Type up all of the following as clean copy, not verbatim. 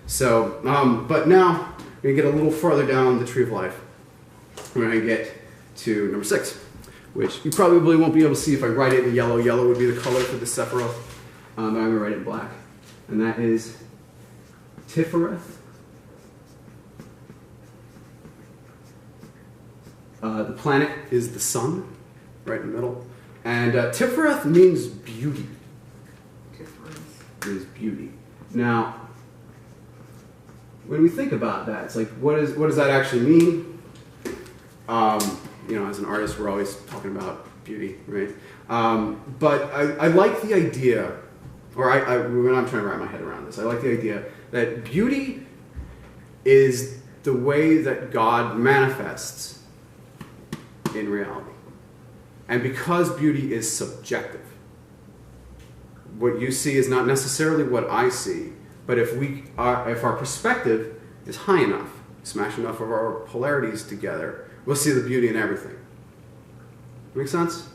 So, but now we're going to get a little farther down the tree of life. We're going to get to number 6, which you probably won't be able to see if I write it in yellow. Yellow would be the color for the Sephiroth. But I'm going to write it in black. And that is Tifereth. The planet is the sun, right in the middle. And Tifereth means beauty. Tifereth is beauty. Now, when we think about that, it's like, what does that actually mean? You know, as an artist, we're always talking about beauty, right? But I like the idea, or when I'm trying to wrap my head around this, I like the idea that beauty is the way that God manifests in reality. And because beauty is subjective, what you see is not necessarily what I see, but if our perspective is high enough, smash enough of our polarities together, we'll see the beauty in everything. Make sense?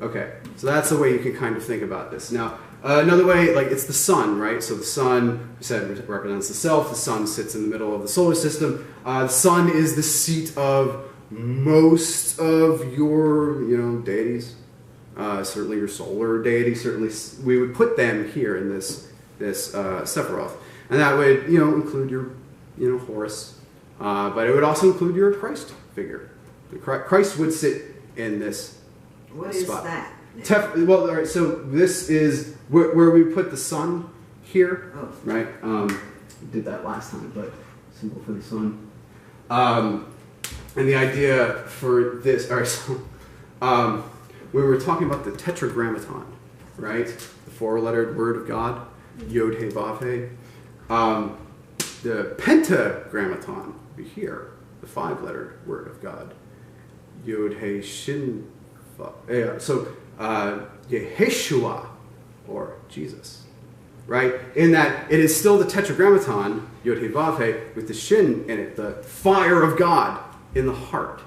Okay, so that's the way you can kind of think about this. Now, another way, like, it's the sun, right? So the sun, we said, represents the self. The sun sits in the middle of the solar system. The sun is the seat of most of your, deities. Certainly your solar deity. Certainly, we would put them here in this Sephiroth, and that would, include your, Horus, but it would also include your Christ figure. Christ would sit in this What spot. Is that? Well, all right. So this is where we put the sun here, right? We did that last time, but symbol for the sun. And the idea for this, all right. So we were talking about the tetragrammaton, right? The 4-lettered word of God, Yod He Vav He. The pentagrammaton would be here, the 5-lettered word of God, Yod He Shin Vav. So Yeshua, or Jesus, right? In that it is still the tetragrammaton, Yod He Vav He, with the Shin in it, the fire of God in the heart.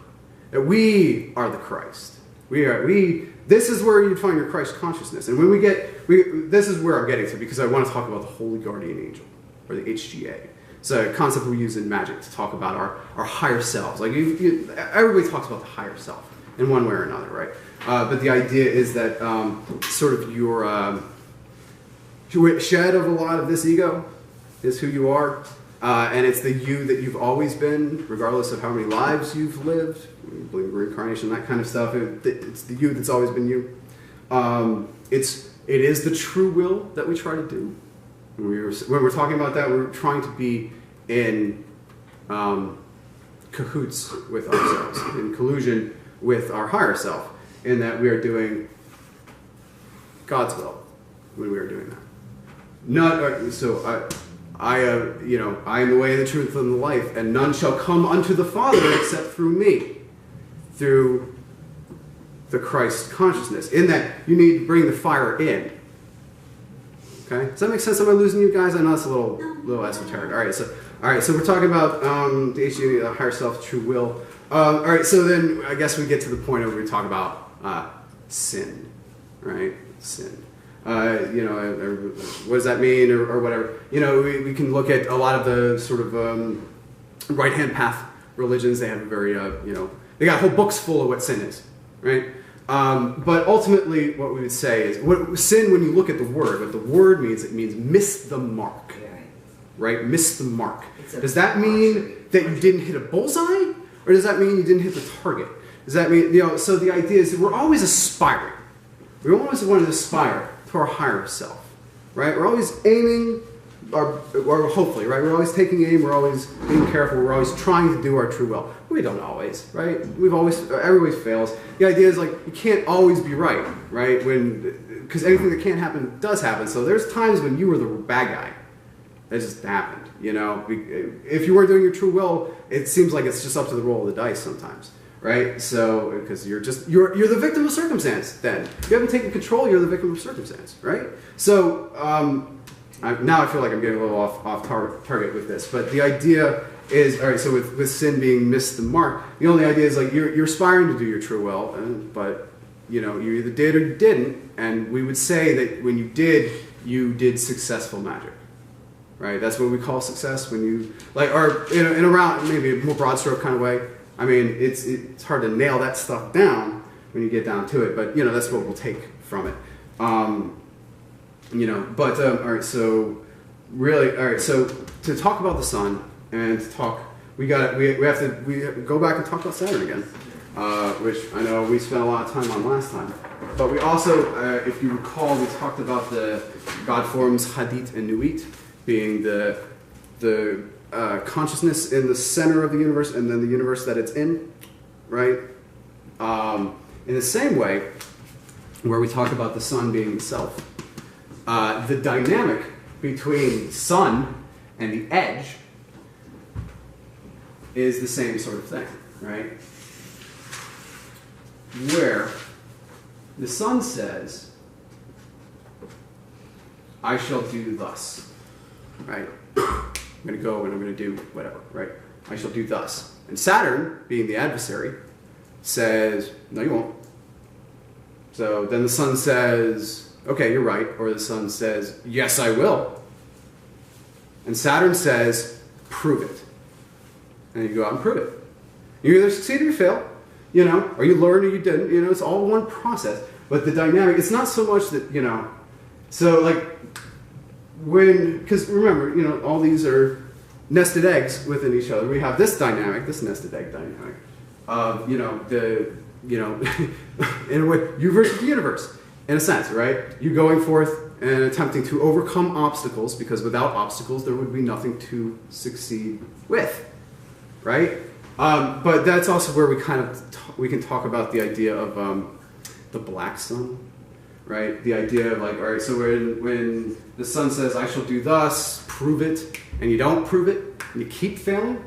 That we are the Christ. This is where you find your Christ consciousness. And when this is where I'm getting to, because I want to talk about the Holy Guardian Angel, or the HGA. It's a concept we use in magic to talk about our higher selves. Like everybody talks about the higher self in one way or another, right? But the idea is that sort of your shed of a lot of this ego is who you are, and it's the you that you've always been, regardless of how many lives you've lived. You believe in reincarnation, that kind of stuff. It's the you that's always been you. It is the true will that we try to do. When we're talking about that, we're trying to be in cahoots with ourselves, in collusion with our higher self, in that we are doing God's will when we are doing that. I am the way, the truth, and the life, and none shall come unto the Father except through me, through the Christ consciousness. In that, you need to bring the fire in. Okay, does that make sense? Am I losing you guys? I know it's a little esoteric. All right, so we're talking about the HGA, the higher self, true will. All right, so then I guess we get to the point where we talk about sin, right? Sin. What does that mean, or whatever? We can look at a lot of the sort of right-hand path religions. They have a very, they got whole books full of what sin is, right? But ultimately, what we would say is, sin, when you look at the word, what the word means, it means miss the mark, right? Miss the mark. Does that mean that you didn't hit a bullseye, or does that mean you didn't hit the target? Does that mean, so the idea is that we're always aspiring. We always want to aspire to our higher self, right? We're always aiming, or hopefully, right? We're always taking aim, we're always being careful, we're always trying to do our true will. We don't always, right? Everybody fails. The idea is, like, you can't always be right? Because anything that can't happen does happen. So there's times when you were the bad guy. That just happened, If you weren't doing your true will, it seems like it's just up to the roll of the dice sometimes. Right? So, because you're the victim of circumstance then. If you haven't taken control, you're the victim of circumstance, right? So, now I feel like I'm getting a little off target with this, but the idea is, all right, so with sin being missed the mark, the only idea is, like, you're aspiring to do your true will, but, you either did or you didn't, and we would say that when you did successful magic. right? That's what we call success when you, like, or in a round, maybe a more broad stroke kind of way. I mean, it's hard to nail that stuff down when you get down to it, but, that's what we'll take from it. All right, so really, all right, so to talk about the sun and to talk, we have to go back and talk about Saturn again, which I know we spent a lot of time on last time. But we also, if you recall, we talked about the God forms Hadit and Nuit being the consciousness in the center of the universe and then the universe that it's in, right? In the same way, where we talk about the sun being the self, the dynamic between sun and the edge is the same sort of thing, right? Where the sun says, I shall do thus, right? I'm going to go and I'm going to do whatever, right? I shall do thus. And Saturn, being the adversary, says, no, you won't. So then the sun says, okay, you're right. Or the sun says, yes, I will. And Saturn says, prove it. And you go out and prove it. You either succeed or you fail, or you learn or you didn't. It's all one process. But the dynamic, it's not so much that, so like because remember, all these are nested eggs within each other. We have this dynamic, this nested egg dynamic of, in a way, you versus the universe, in a sense, right? You going forth and attempting to overcome obstacles, because without obstacles, there would be nothing to succeed with, right? But that's also where we can talk about the idea of the black sun, right? The idea of like, all right, so when the sun says, I shall do thus, prove it, and you don't prove it, and you keep failing,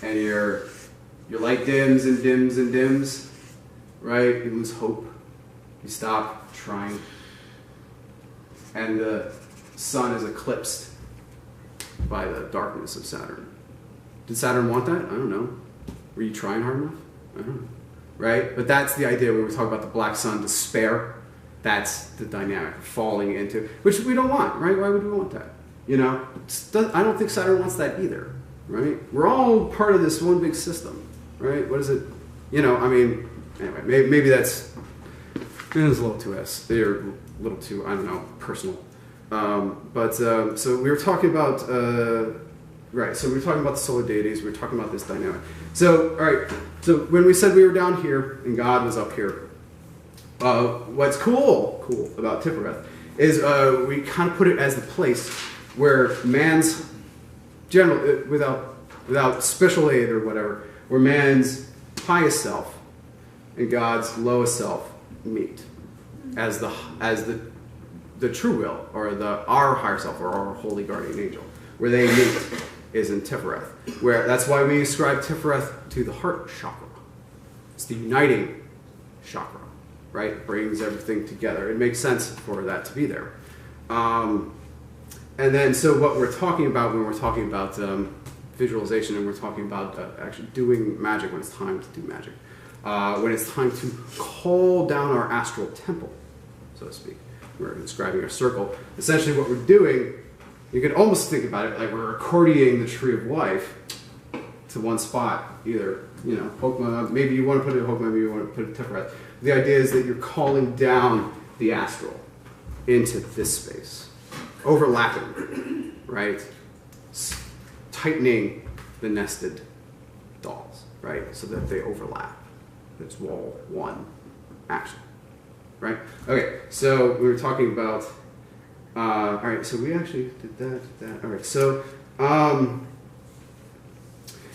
and your light dims and dims and dims, right? You lose hope. You stop trying. And the sun is eclipsed by the darkness of Saturn. Did Saturn want that? I don't know. Were you trying hard enough? I don't know. Right? But that's the idea when we talk about the black sun, despair. That's the dynamic falling into, which we don't want, right? Why would we want that? I don't think Saturn wants that either, right? We're all part of this one big system, right? What is it? Anyway, maybe that's, it's a little too they're a little too, I don't know, personal. So we were talking about, right, so we were talking about the solar deities, we were talking about this dynamic. So, all right, so when we said we were down here and God was up here, what's cool about Tiphereth is we kind of put it as the place where man's general, without special aid or whatever, where man's highest self and God's lowest self meet as the true will, or our higher self, or our holy guardian angel. Where they meet is in Tiphereth. That's why we ascribe Tiphereth to the heart chakra. It's the uniting chakra, right? It brings everything together. It makes sense for that to be there. And then, so what we're talking about when we're talking about visualization, and we're talking about actually doing magic when it's time to do magic, when it's time to call down our astral temple, so to speak. We're describing a circle. Essentially what we're doing, you can almost think about it like we're accordioning the tree of life to one spot. Either, Hokmah, maybe you want to put it in Hokmah, maybe you want to put it in Tiphereth. The idea is that you're calling down the astral into this space. Overlapping, right? Tightening the nested dolls, right? So that they overlap. It's wall one action, right? Okay, so we were talking about, all right, so we actually did that. All right, so,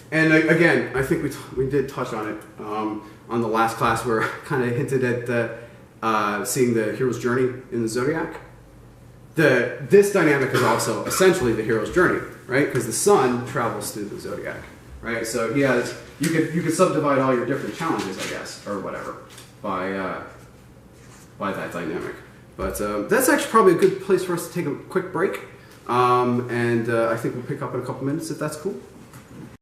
and again, I think we did touch on it on the last class where I kind of hinted at seeing the hero's journey in the Zodiac. This dynamic is also essentially the hero's journey, right? Because the sun travels through the Zodiac, right? So he has, you could subdivide all your different challenges, I guess, or whatever, by that dynamic. But that's actually probably a good place for us to take a quick break. And I think we'll pick up in a couple minutes if that's cool.